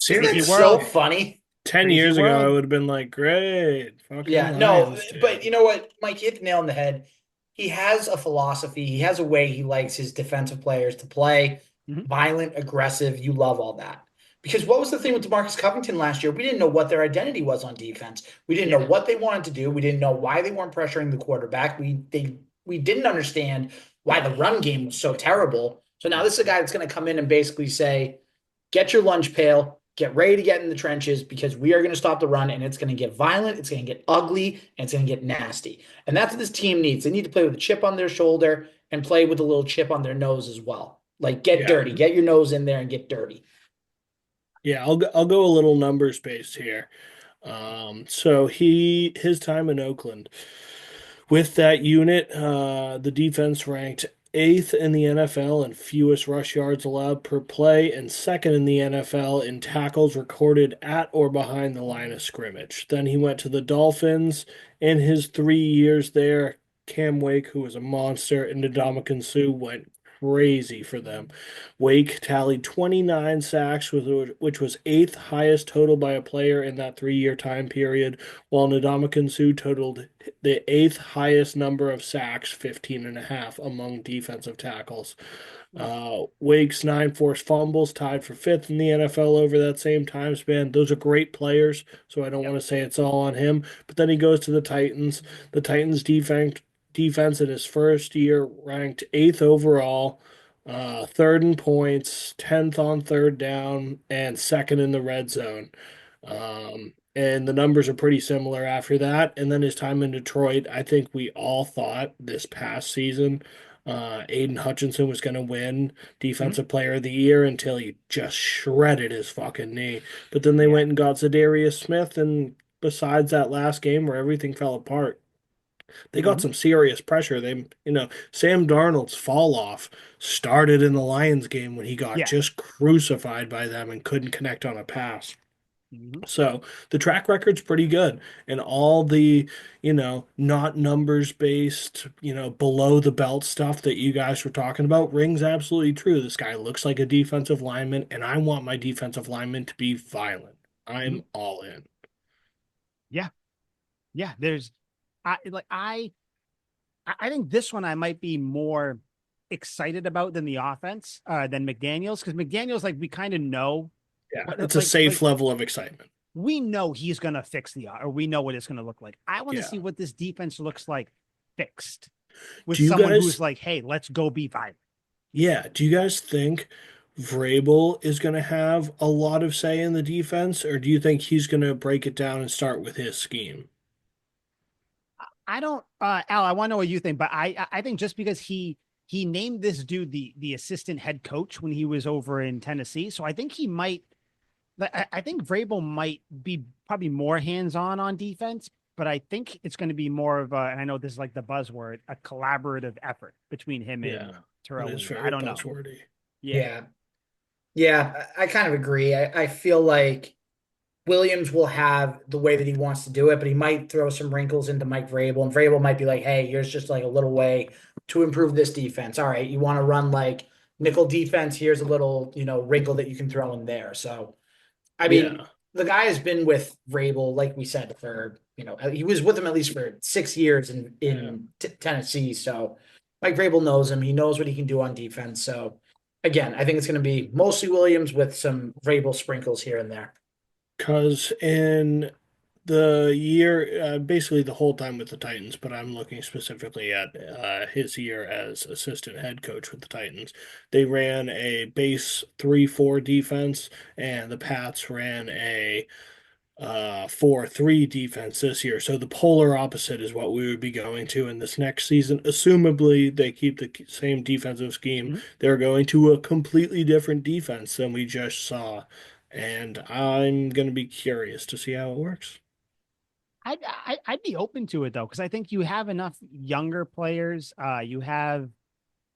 Isn't Crazy that so world. funny? 10 Crazy years ago, I world. would have been like, great. Fucking Yeah, no, Lions, dude. but you know what? Mike hit the nail on the head. He has a philosophy. He has a way he likes his defensive players to play. Mhm. Violent, aggressive. You love all that. Because what was the thing with DeMarcus Covington last year? We didn't know what their identity was on defense. We didn't know what they wanted to do. We didn't know why they weren't pressuring the quarterback. We didn't understand why the run game was so terrible. So now this is a guy that's going to come in and basically say, get your lunch pail, get ready to get in the trenches because we are going to stop the run and it's going to get violent, it's going to get ugly, and it's going to get nasty. And that's what this team needs. They need to play with a chip on their shoulder and play with a little chip on their nose as well. Like, get dirty, get your nose in there and get dirty. Yeah, I'll go a little numbers based here. So his time in Oakland with that unit, the defense ranked eighth in the NFL in fewest rush yards allowed per play, and second in the NFL in tackles recorded at or behind the line of scrimmage. Then he went to the Dolphins. In his 3 years there, Cam Wake, who was a monster, and Ndamukong Suh went crazy for them. Wake tallied 29 sacks, which was eighth highest total by a player in that 3 year time period, while Ndamukong Suh totaled the eighth highest number of sacks, 15 and a half, among defensive tackles. Wake's 9 forced fumbles tied for fifth in the NFL over that same time span. Those are great players, so I don't want to say it's all on him. But then he goes to the Titans. The Titans defense in his first year ranked eighth overall, third in points, 10th on third down, and second in the red zone. And the numbers are pretty similar after that. And then his time in Detroit, I think we all thought this past season, Aiden Hutchinson was going to win Defensive Player of the Year until he just shredded his fucking knee. But then they went and got Zadarius Smith, and besides that last game where everything fell apart, they got some serious pressure. Sam Darnold's fall off started in the Lions game when he got just crucified by them and couldn't connect on a pass. So the track record's pretty good. And all the, not numbers based, below the belt stuff that you guys were talking about rings absolutely true. This guy looks like a defensive lineman, and I want my defensive lineman to be violent. I'm all in. Yeah. Yeah. I think this one I might be more excited about than the offense, than McDaniels, because McDaniels, like, we kind of know. Yeah, it's a safe level of excitement. We know he's going to fix or we know what it's going to look like. I want to Yeah. see what this defense looks like fixed. with Do you someone guys, who's like, hey, let's go be violent. yeah, do you guys think Vrabel is going to have a lot of say in the defense, or do you think he's going to break it down and start with his scheme? I don't, Al. I want to know what you think, but I think just because he named this dude the assistant head coach when he was over in Tennessee, so I think he might. I think Vrabel might be probably more hands on defense, but I think it's going to be more of a, and I know this is like the buzzword, a collaborative effort between him Yeah, and that Terrell is Williams. I very don't know. buzzwordy. Yeah. Yeah. Yeah, I kind of agree. I feel like Williams will have the way that he wants to do it, but he might throw some wrinkles into Mike Vrabel, and Vrabel might be like, "Hey, here's just like a little way to improve this defense. All right, you want to run like nickel defense? Here's a little, wrinkle that you can throw in there." So, I mean, Yeah, the guy has been with Vrabel, like we said, for he was with him at least for 6 years in yeah. Tennessee. So, Mike Vrabel knows him. He knows what he can do on defense. So, again, I think it's going to be mostly Williams with some Vrabel sprinkles here and there. Because in the year, basically the whole time with the Titans, but I'm looking specifically at his year as assistant head coach with the Titans. They ran a base 3-4 defense, and the Pats ran a 4-3 defense this year. So the polar opposite is what we would be going to in this next season. Assumably, they keep the same defensive scheme. Mhm. They're going to a completely different defense than we just saw. And I'm going to be curious to see how it works. I'd be open to it though, because I think you have enough younger players. You have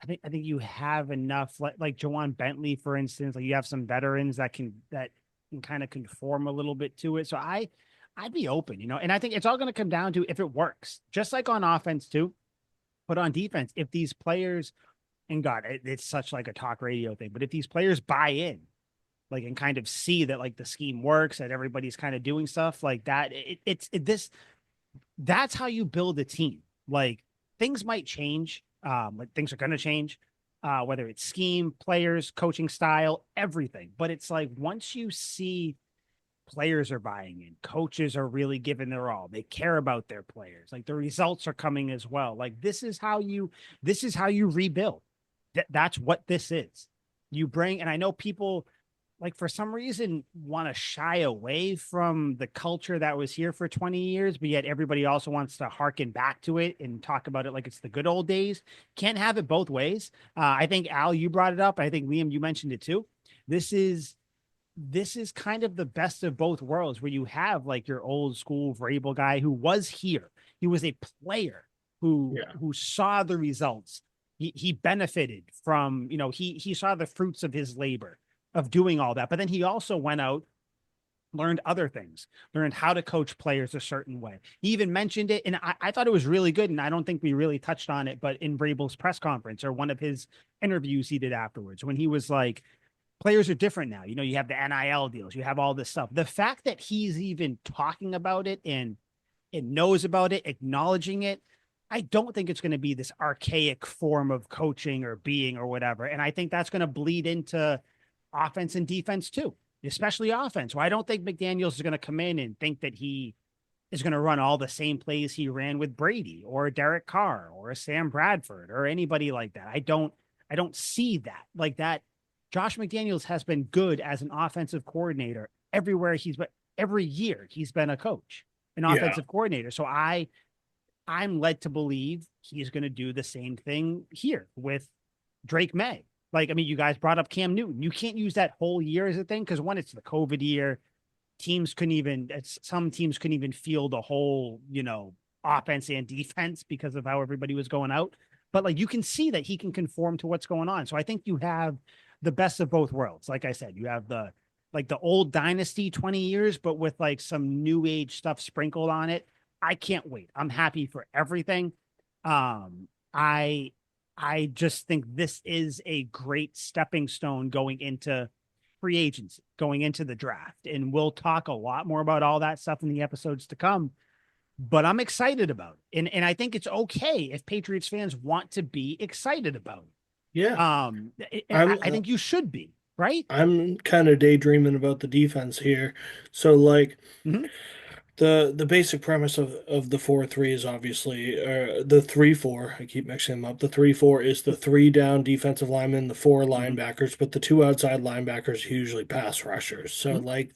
I think you have enough like Jawan Bentley, for instance. Like you have some veterans that can kind of conform a little bit to it. So I'd be open, and I think it's all going to come down to if it works, just like on offense too, but on defense, if these players and God, it's such like a talk radio thing, but if these players buy in, like and kind of see that like the scheme works, that everybody's kind of doing stuff like that, this that's how you build a team. Like things might change. Like things are going to change, whether it's scheme, players, coaching style, everything. But it's like once you see players are buying in, coaches are really giving their all. They care about their players. Like the results are coming as well. Like this is how you rebuild. That's what this is. You bring, and I know people like for some reason want to shy away from the culture that was here for 20 years, but yet everybody also wants to harken back to it and talk about it like it's the good old days. Can't have it both ways. I think Al, you brought it up. I think Liam, you mentioned it too. This is this is kind of the best of both worlds where you have like your old school Vrabel guy who was here. He was a player who Yeah. who saw the results. He benefited from, he saw the fruits of his labor of doing all that. But then he also went out, learned other things, learned how to coach players a certain way. He even mentioned it, and I thought it was really good. And I don't think we really touched on it, but in Vrabel's press conference or one of his interviews he did afterwards, when he was like, players are different now. You have the NIL deals, you have all this stuff. The fact that he's even talking about it and knows about it, acknowledging it, I don't think it's going to be this archaic form of coaching or being or whatever. And I think that's going to bleed into offense and defense too, especially offense. Where I don't think McDaniels is going to come in and think that he is going to run all the same plays he ran with Brady or Derek Carr or a Sam Bradford or anybody like that. I don't see that like that. Josh McDaniels has been good as an offensive coordinator everywhere he's been. Every year he's been a coach, an Yeah. offensive coordinator. So I'm led to believe he's going to do the same thing here with Drake May. Like, I mean, you guys brought up Cam Newton. You can't use that whole year as a thing because when it's the COVID year, some teams couldn't even field a whole, offense and defense because of how everybody was going out. But like you can see that he can conform to what's going on. So I think you have the best of both worlds. Like I said, you have the old dynasty 20 years, but with like some new age stuff sprinkled on it. I can't wait. I'm happy for everything. Um, I I just think this is a great stepping stone going into free agency, going into the draft. And we'll talk a lot more about all that stuff in the episodes to come. But I'm excited about it. And I think it's okay if Patriots fans want to be excited about it. Yeah. I I'm I think you should be, right? I'm kind of daydreaming about the defense here. So like Mhm. The basic premise of the 4-3 is obviously the 3-4. I keep mixing them up. The 3-4 is the three down defensive linemen, the four Mhm. linebackers, but the two outside linebackers are usually pass rushers. So Mhm. like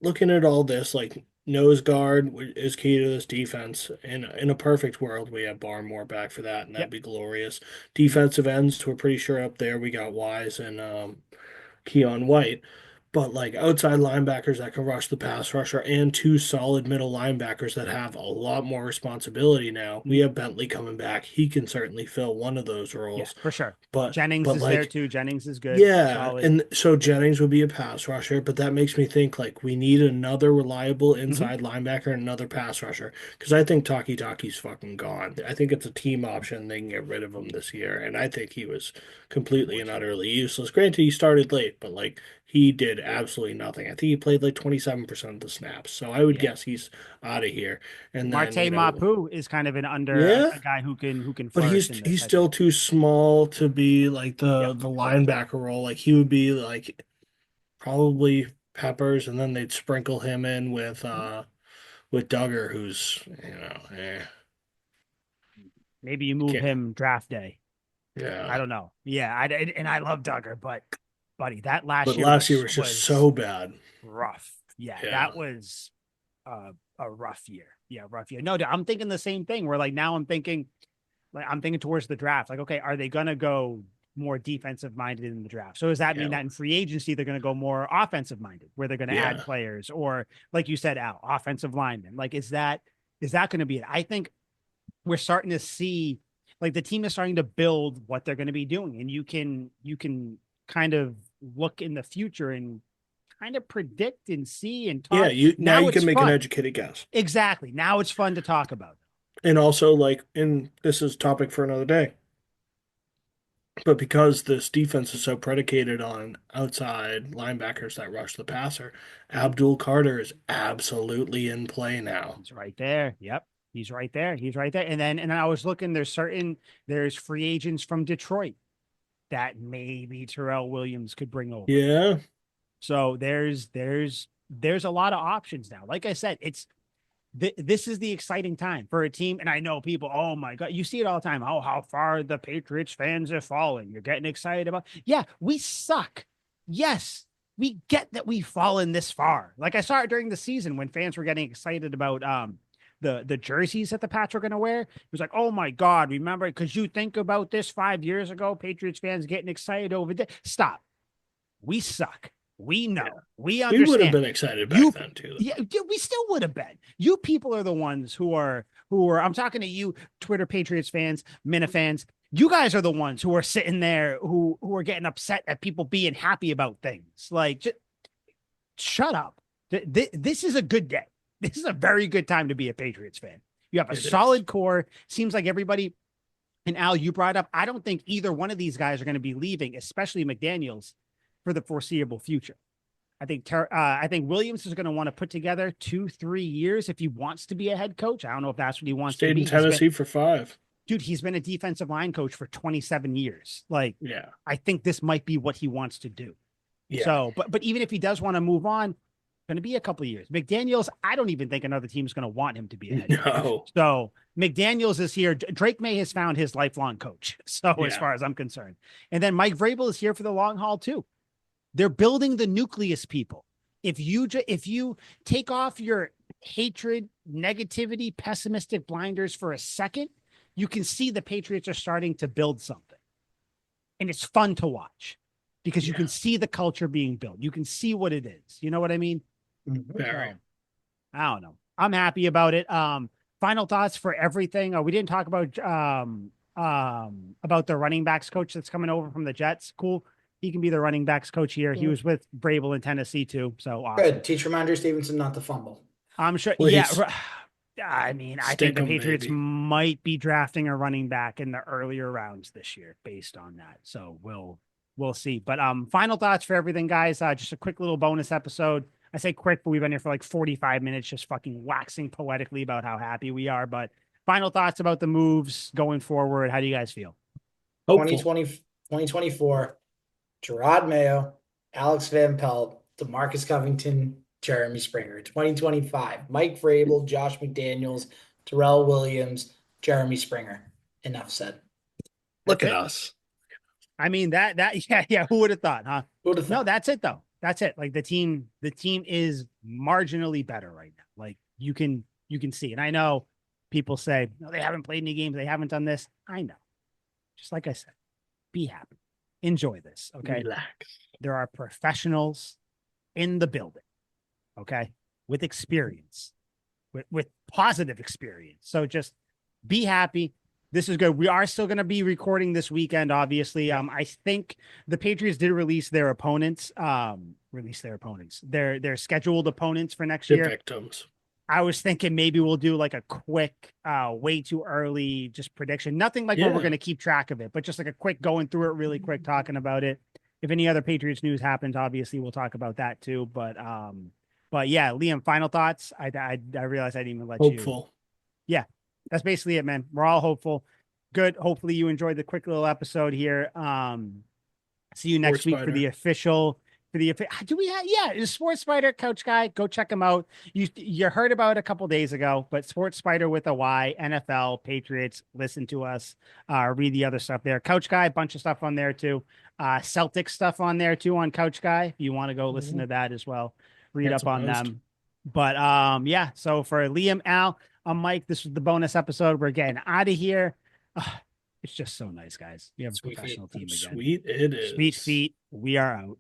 looking at all this, like nose guard is key to this defense. In a perfect world, we have Barmore back for that, and that'd Yep. be glorious. Mhm. Defensive ends, we're pretty sure up there. We got Wise and Keon White. But like outside linebackers that can rush the pass rusher and two solid middle linebackers that have a lot more responsibility now. We Mhm. have Bentley coming back. He can certainly fill one of those Yeah, roles. for sure. But Jennings but is there like too. Jennings is good, yeah, solid. and so Jennings would be a pass rusher, but that makes me think like we need another reliable Hmm. inside linebacker and another pass rusher because I think Taki's fucking gone. I think it's a team option. They can get rid of him this year, and I think he was completely and Unfortunately. utterly useless. Granted, he started late, but like he did absolutely nothing. I think he played like 27% of the snaps, so I would Yeah. guess he's out of here. And then Marte Mapu is kind of an under yeah, a guy who can but flourish in this, he's I still think. too small to be like Yep. the linebacker role. Like he would be like probably Peppers, and then they'd sprinkle him in with Duggar, who's Maybe you move can't, him draft day. I yeah. don't know. Yeah, and I love Duggar, but buddy, that But last year last year was was just was so bad. rough. Yeah, Yeah, that was a rough year. Yeah, rough year. No, I'm thinking the same thing. Where like now I'm thinking towards the draft. Like, okay, are they gonna go more defensive minded in the draft? So does that mean yeah, that in free agency they're gonna go more offensive minded, where they're gonna add yeah, players, or like you said, Al, offensive linemen? Like, is that gonna be it? I think we're starting to see like the team is starting to build what they're going to be doing, and you can kind of look in the future and kind of predict and see and yeah. talk. You now Now you it's can make an fun. educated guess, Exactly. Now it's fun to talk about. and also like, and this is topic for another day. But because this defense is so predicated on outside linebackers that rush the passer, Mhm. Abdul Carter is absolutely in play now. He's right there. Yep. He's right there. He's right there. And then I was looking, there's free agents from Detroit that maybe Terrell Williams could bring over. Yeah, So there's a lot of options now. Like I said, this is the exciting time for a team. And I know people, oh my God, you see it all the time. Oh, how far the Patriots fans are falling. You're getting excited about. Yeah, we suck. Yes, we get that we've fallen this far. Like I saw it during the season when fans were getting excited about the jerseys that the Pats were going to wear. It was like, oh my God, remember? Because you think about this 5 years ago, Patriots fans getting excited over this. Stop. We suck. We yeah. know. We We would have understand. been excited back You, then too, yeah, we still would have been. You people are the ones who are. I'm talking to you, Twitter Patriots fans, Minifans. You guys are the ones who are sitting there who are getting upset at people being happy about things. Like, just shut up. This is a good day. This is a very good time to be a Patriots fan. You have a though. It is. solid core. Seems like everybody. And Al, you brought up. I don't think either one of these guys are going to be leaving, especially McDaniels, for the foreseeable future. I think Williams is going to want to put together 2-3 years if he wants to be a head coach. I don't know if that's what he wants to Stayed in be. He's been Tennessee for 5. dude, he's been a defensive line coach for 27 years. Like, Yeah, I think this might be what he wants to do. yeah. So, but even if he does want to move on, going to be a couple of years. McDaniels, I don't even think another team is going to want him to be a head coach. No. So McDaniels is here. Drake May has found his lifelong coach. So as Yeah. far as I'm concerned, and then Mike Vrabel is here for the long haul too. They're building the nucleus, people. If you take off your hatred, negativity, pessimistic blinders for a second, you can see the Patriots are starting to build something. And it's fun to watch because you Yeah. can see the culture being built. You can see what it is. You know what I mean? Very. So, I don't know. I'm happy about it. Final thoughts for everything. We didn't talk about the running backs coach that's coming over from the Jets. Cool. He can be the running backs coach here. He was with Brable in Tennessee too. So awesome. Good. Teach Reminder Stevenson not to fumble. I'm sure. Yeah. Please I mean, I think stick the them, Patriots baby. might be drafting a running back in the earlier rounds this year based on that. So we'll see. But final thoughts for everything, guys. Just a quick little bonus episode. I say quick, but we've been here for like 45 minutes just fucking waxing poetically about how happy we are. But final thoughts about the moves going forward. How do you guys feel? Hopeful. 2024, Gerard Mayo, Alex Van Pelt, DeMarcus Covington, Jeremy Springer. 2025. Mike Vrabel, Josh McDaniels, Terrell Williams, Jeremy Springer. Enough said. Look That's at it. us. I mean yeah. Who would have thought, huh? Who would have No, thought? that's it though. That's it. Like the team is marginally better right now. Like you can see. And I know people say, no, they haven't played any games, they haven't done this. I know. Just like I said, be happy. Enjoy this. Okay. Relax. There are professionals in the building. Okay. With experience, with positive experience. So just be happy. This is good. We are still going to be recording this weekend, obviously. I think the Patriots did release their opponents, their scheduled opponents for next The year. victims. I was thinking maybe we'll do like a quick, way too early, just prediction. Nothing like where we're Yeah. going to keep track of it, but just like a quick going through it really quick, talking about it. If any other Patriots news happens, obviously we'll talk about that too. But yeah, Liam, final thoughts. I realized I didn't even let you. Hopeful. Yeah, that's basically it, man. We're all hopeful. Good. Hopefully you enjoyed the quick little episode here. See you next Sports week for Spider. the official. Do we have? Yeah, is Sports Spider Coach Guy? Go check him out. You heard about it a couple days ago, but Sports Spider with a Y, NFL, Patriots. Listen to us. Read the other stuff there. Coach Guy, a bunch of stuff on there too. Celtic stuff on there too on Coach Guy. If you want to go listen to that as well, read Handsome up on host. them. But yeah. So for Liam, Al, I'm Mike. This was the bonus episode. We're getting out of here. It's just so nice, guys. We have a Sweet professional team again. Sweet it is. Sweet feet. We are out.